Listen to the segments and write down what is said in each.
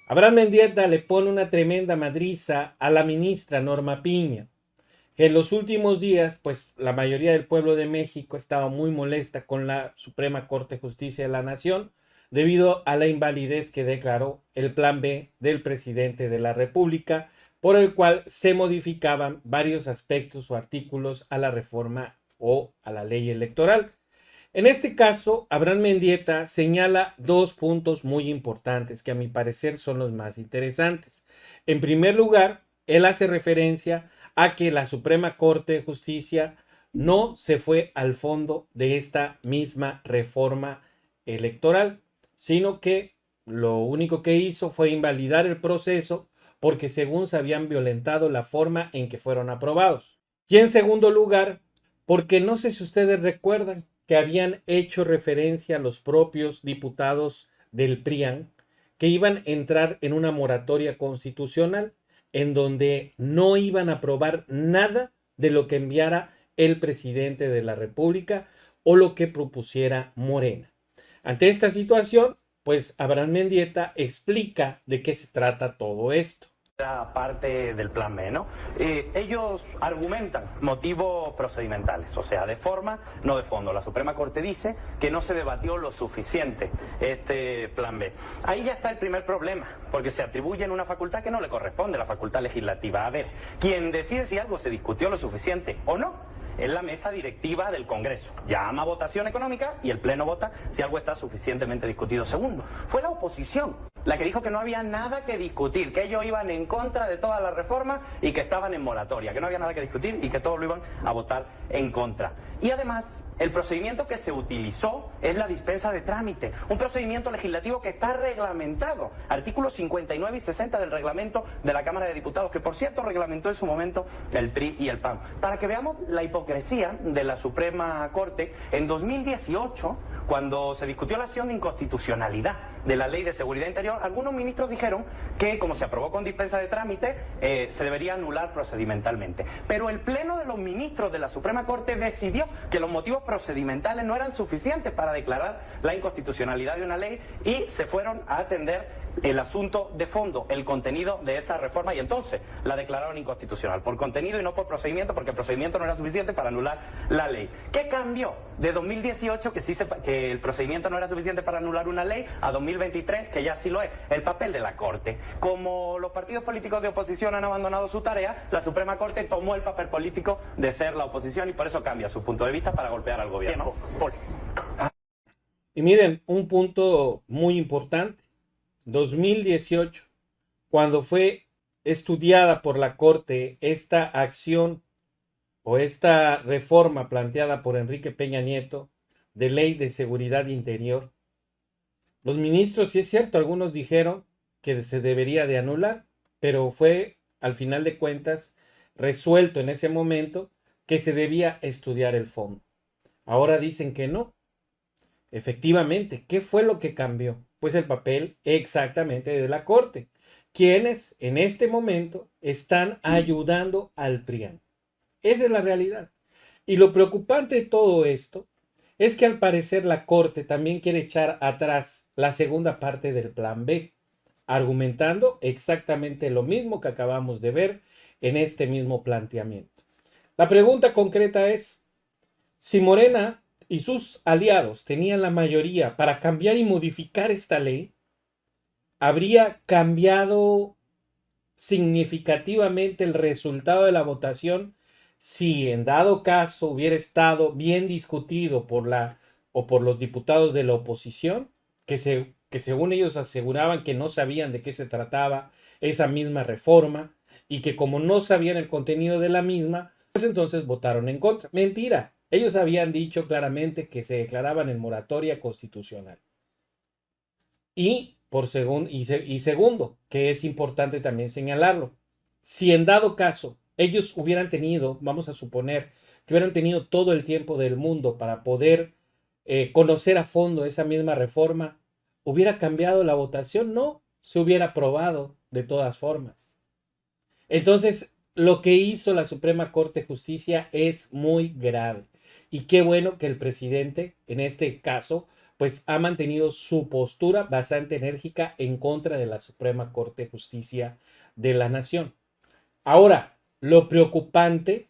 Abraham Mendieta le pone una tremenda madriza a la ministra Norma Piña, que en los últimos días, pues la mayoría del pueblo de México estaba muy molesta con la Suprema Corte de Justicia de la Nación debido a la invalidez que declaró el Plan B del presidente de la República, por el cual se modificaban varios aspectos o artículos a la reforma o a la ley electoral. En este caso, Abraham Mendieta señala dos puntos muy importantes que a mi parecer son los más interesantes. En primer lugar, él hace referencia a que la Suprema Corte de Justicia no se fue al fondo de esta misma reforma electoral, sino que lo único que hizo fue invalidar el proceso porque según se habían violentado la forma en que fueron aprobados. Y en segundo lugar, porque no sé si ustedes recuerdan que habían hecho referencia a los propios diputados del PRIAN que iban a entrar en una moratoria constitucional en donde no iban a aprobar nada de lo que enviara el presidente de la República o lo que propusiera Morena. Ante esta situación, pues Abraham Mendieta explica de qué se trata todo esto. Parte del plan B, ¿no? Ellos argumentan motivos procedimentales, o sea, de forma, no de fondo. La Suprema Corte dice que no se debatió lo suficiente este plan B. Ahí ya está el primer problema, porque se atribuyen una facultad que no le corresponde, la facultad legislativa. A ver, quien decide si algo se discutió lo suficiente o no es la mesa directiva del Congreso. Llama a votación económica y el Pleno vota si algo está suficientemente discutido. Segundo, fue la oposición la que dijo que no había nada que discutir, que ellos iban en contra de toda la reforma y que estaban en moratoria, que no había nada que discutir y que todos lo iban a votar en contra. Y además, el procedimiento que se utilizó es la dispensa de trámite, un procedimiento legislativo que está reglamentado, artículos 59 y 60 del reglamento de la Cámara de Diputados, que por cierto reglamentó en su momento el PRI y el PAN. Para que veamos la hipocresía de la Suprema Corte, en 2018, cuando se discutió la acción de inconstitucionalidad de la Ley de Seguridad Interior, algunos ministros dijeron que, como se aprobó con dispensa de trámite, se debería anular procedimentalmente. Pero el Pleno de los Ministros de la Suprema Corte decidió que los motivos procedimentales no eran suficientes para declarar la inconstitucionalidad de una ley y se fueron a atender el asunto de fondo, el contenido de esa reforma, y entonces la declararon inconstitucional, por contenido y no por procedimiento, porque el procedimiento no era suficiente para anular la ley. ¿Qué cambió de 2018, que el procedimiento no era suficiente para anular una ley, a 2023, que ya sí lo es? El papel de la Corte. Como los partidos políticos de oposición han abandonado su tarea, la Suprema Corte tomó el papel político de ser la oposición y por eso cambia su punto de vista para golpear al gobierno. Y miren, un punto muy importante. 2018, cuando fue estudiada por la Corte esta acción o esta reforma planteada por Enrique Peña Nieto de Ley de Seguridad Interior, los ministros, sí es cierto, algunos dijeron que se debería de anular, pero fue al final de cuentas resuelto en ese momento que se debía estudiar el fondo. Ahora dicen que no. Efectivamente, ¿qué fue lo que cambió? Pues el papel exactamente de la Corte, quienes en este momento están ayudando al PRIAN. Esa es la realidad. Y lo preocupante de todo esto es que al parecer la Corte también quiere echar atrás la segunda parte del Plan B, argumentando exactamente lo mismo que acabamos de ver en este mismo planteamiento. La pregunta concreta es, si Morena y sus aliados tenían la mayoría para cambiar y modificar esta ley, ¿habría cambiado significativamente el resultado de la votación si en dado caso hubiera estado bien discutido por la o por los diputados de la oposición, que según ellos aseguraban que no sabían de qué se trataba esa misma reforma y que como no sabían el contenido de la misma, pues entonces votaron en contra? Mentira. Ellos habían dicho claramente que se declaraban en moratoria constitucional. Y segundo, que es importante también señalarlo, si en dado caso ellos hubieran tenido, vamos a suponer, que hubieran tenido todo el tiempo del mundo para poder conocer a fondo esa misma reforma, ¿hubiera cambiado la votación? No, se hubiera aprobado de todas formas. Entonces, lo que hizo la Suprema Corte de Justicia es muy grave. Y qué bueno que el presidente, en este caso, pues ha mantenido su postura bastante enérgica en contra de la Suprema Corte de Justicia de la Nación. Ahora, lo preocupante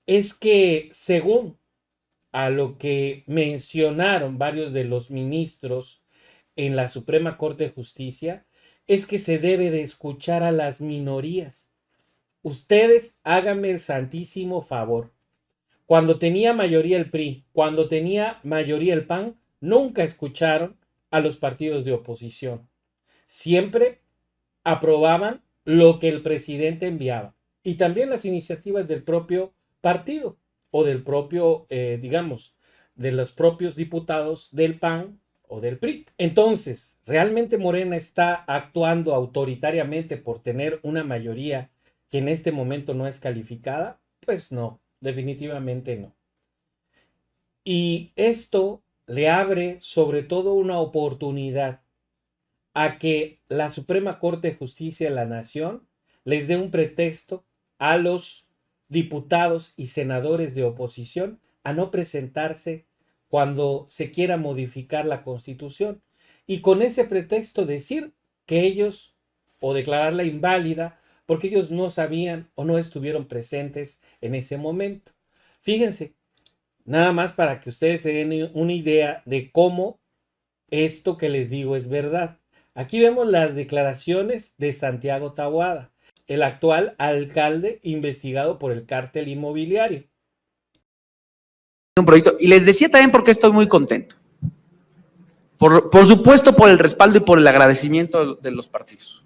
es que, según a lo que mencionaron varios de los ministros en la Suprema Corte de Justicia, es que se debe de escuchar a las minorías. Ustedes háganme el santísimo favor. Cuando tenía mayoría el PRI, cuando tenía mayoría el PAN, nunca escucharon a los partidos de oposición. Siempre aprobaban lo que el presidente enviaba y también las iniciativas del propio partido o del propio, digamos, de los propios diputados del PAN o del PRI. Entonces, ¿realmente Morena está actuando autoritariamente por tener una mayoría que en este momento no es calificada? Pues no, definitivamente no. Y esto le abre sobre todo una oportunidad a que la Suprema Corte de Justicia de la Nación les dé un pretexto a los diputados y senadores de oposición a no presentarse cuando se quiera modificar la Constitución y con ese pretexto decir que ellos o declararla inválida porque ellos no sabían o no estuvieron presentes en ese momento. Fíjense, nada más para que ustedes se den una idea de cómo esto que les digo es verdad. Aquí vemos las declaraciones de Santiago Taboada, el actual alcalde investigado por el cártel inmobiliario. Un proyecto. Y les decía también porque estoy muy contento. Por supuesto, por el respaldo y por el agradecimiento de los partidos.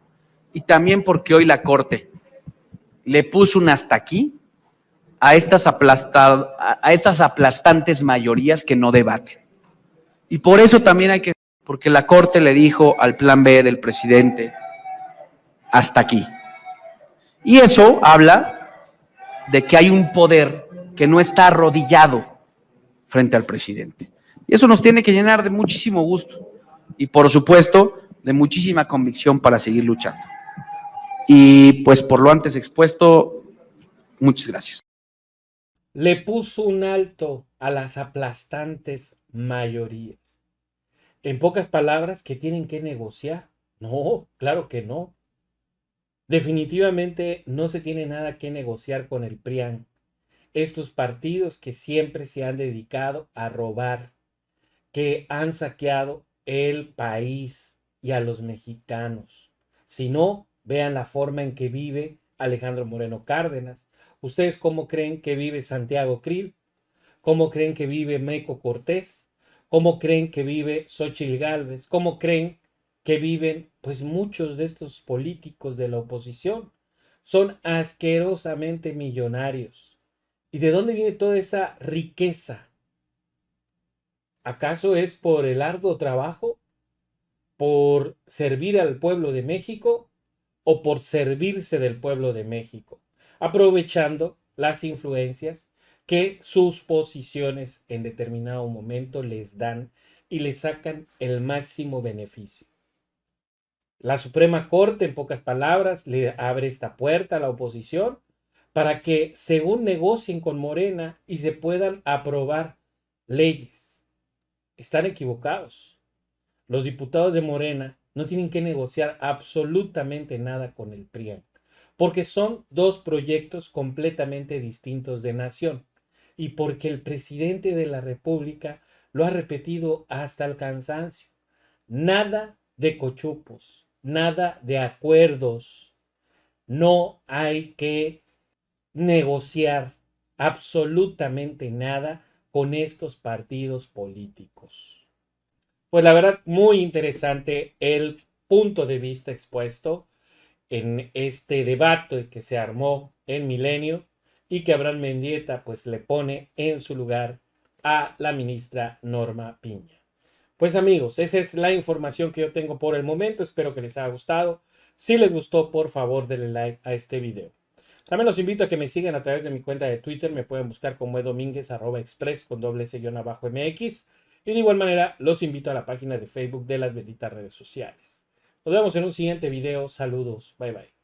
Y también porque hoy la Corte le puso un hasta aquí a estas aplastantes mayorías que no debaten. Y por eso también hay que, porque la Corte le dijo al plan B del presidente, hasta aquí. Y eso habla de que hay un poder que no está arrodillado frente al presidente. Y eso nos tiene que llenar de muchísimo gusto y, por supuesto, de muchísima convicción para seguir luchando. Y pues por lo antes expuesto, muchas gracias. Le puso un alto a las aplastantes mayorías. En pocas palabras, que tienen que negociar. No, claro que no. Definitivamente no se tiene nada que negociar con el PRIAN. Estos partidos que siempre se han dedicado a robar, que han saqueado el país y a los mexicanos. Si no, vean la forma en que vive Alejandro Moreno Cárdenas. ¿Ustedes cómo creen que vive Santiago Krill? ¿Cómo creen que vive Meco Cortés? ¿Cómo creen que vive Xóchitl Gálvez? ¿Cómo creen que viven pues muchos de estos políticos de la oposición? Son asquerosamente millonarios. ¿Y de dónde viene toda esa riqueza? ¿Acaso es por el arduo trabajo? ¿Por servir al pueblo de México? ¿O por servirse del pueblo de México? Aprovechando las influencias que sus posiciones en determinado momento les dan y les sacan el máximo beneficio. La Suprema Corte, en pocas palabras, le abre esta puerta a la oposición para que, según negocien con Morena y se puedan aprobar leyes. Están equivocados. Los diputados de Morena no tienen que negociar absolutamente nada con el PRIAN, porque son dos proyectos completamente distintos de nación y porque el presidente de la República lo ha repetido hasta el cansancio. Nada de cochupos, nada de acuerdos. No hay que negociar absolutamente nada con estos partidos políticos. Pues la verdad, muy interesante el punto de vista expuesto en este debate que se armó en Milenio y que Abraham Mendieta pues le pone en su lugar a la ministra Norma Piña. Pues amigos, esa es la información que yo tengo por el momento. Espero que les haya gustado. Si les gustó, por favor, denle like a este video. También los invito a que me sigan a través de mi cuenta de Twitter. Me pueden buscar como Domínguez @express con _MX. Y de igual manera, los invito a la página de Facebook de las benditas redes sociales. Nos vemos en un siguiente video. Saludos. Bye bye.